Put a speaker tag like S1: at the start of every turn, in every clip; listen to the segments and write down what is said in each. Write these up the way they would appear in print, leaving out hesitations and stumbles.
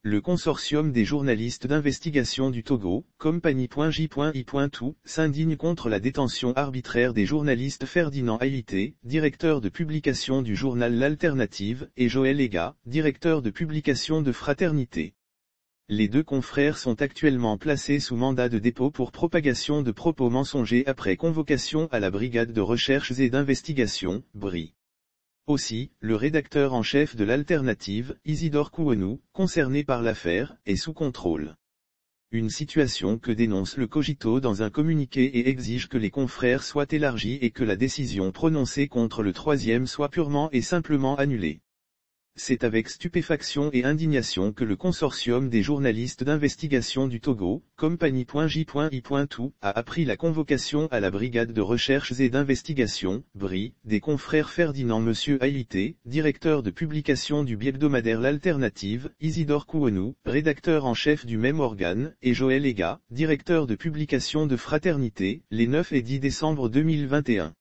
S1: Le consortium des journalistes d'investigation du Togo, Compagnie.j.i.tout, s'indigne contre la détention arbitraire des journalistes Ferdinand Haïté, directeur de publication du journal L'Alternative, et Joël Ega, directeur de publication de Fraternité. Les deux confrères sont actuellement placés sous mandat de dépôt pour propagation de propos mensongers après convocation à la Brigade de recherches et d'investigation, BRI. Aussi, le rédacteur en chef de l'Alternative, Isidore Kouonou, concerné par l'affaire, est sous contrôle. Une situation que dénonce le Cogito dans un communiqué et exige que les confrères soient élargis et que la décision prononcée contre le troisième soit purement et simplement annulée. C'est avec stupéfaction et indignation que le consortium des journalistes d'investigation du Togo, Compagnie.j.i.tout, a appris la convocation à la Brigade de recherches et d'investigation, BRI, des confrères Ferdinand Monsieur Haïté, directeur de publication du bi-hebdomadaire L'Alternative, Isidore Kouonou, rédacteur en chef du même organe, et Joël Ega, directeur de publication de Fraternité, les 9 et 10 décembre 2021.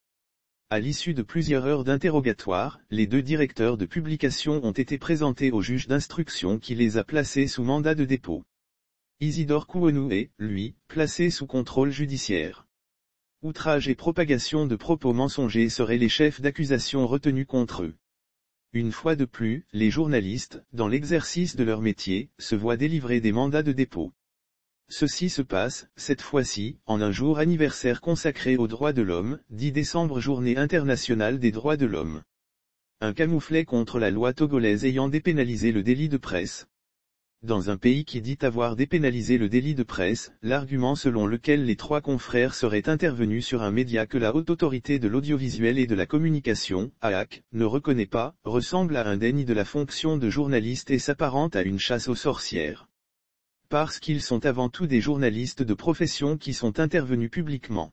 S1: À l'issue de plusieurs heures d'interrogatoire, les deux directeurs de publication ont été présentés au juge d'instruction qui les a placés sous mandat de dépôt. Isidore Kouonou est, lui, placé sous contrôle judiciaire. Outrage et propagation de propos mensongers seraient les chefs d'accusation retenus contre eux. Une fois de plus, les journalistes, dans l'exercice de leur métier, se voient délivrer des mandats de dépôt. Ceci se passe, cette fois-ci, en un jour anniversaire consacré aux droits de l'homme, 10 décembre Journée internationale des droits de l'homme. Un camouflet contre la loi togolaise ayant dépénalisé le délit de presse. Dans un pays qui dit avoir dépénalisé le délit de presse, l'argument selon lequel les trois confrères seraient intervenus sur un média que la Haute Autorité de l'Audiovisuel et de la Communication, HAAC, ne reconnaît pas, ressemble à un déni de la fonction de journaliste et s'apparente à une chasse aux sorcières. Parce qu'ils sont avant tout des journalistes de profession qui sont intervenus publiquement.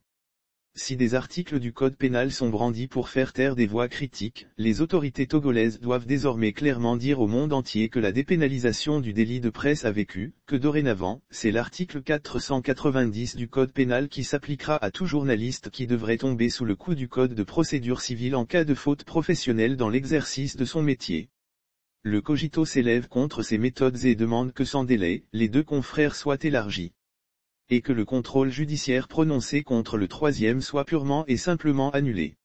S1: Si des articles du Code pénal sont brandis pour faire taire des voix critiques, les autorités togolaises doivent désormais clairement dire au monde entier que la dépénalisation du délit de presse a vécu, que dorénavant, c'est l'article 490 du Code pénal qui s'appliquera à tout journaliste qui devrait tomber sous le coup du Code de procédure civile en cas de faute professionnelle dans l'exercice de son métier. Le Cogito s'élève contre ces méthodes et demande que sans délai, les deux confrères soient élargis. Et que le contrôle judiciaire prononcé contre le troisième soit purement et simplement annulé.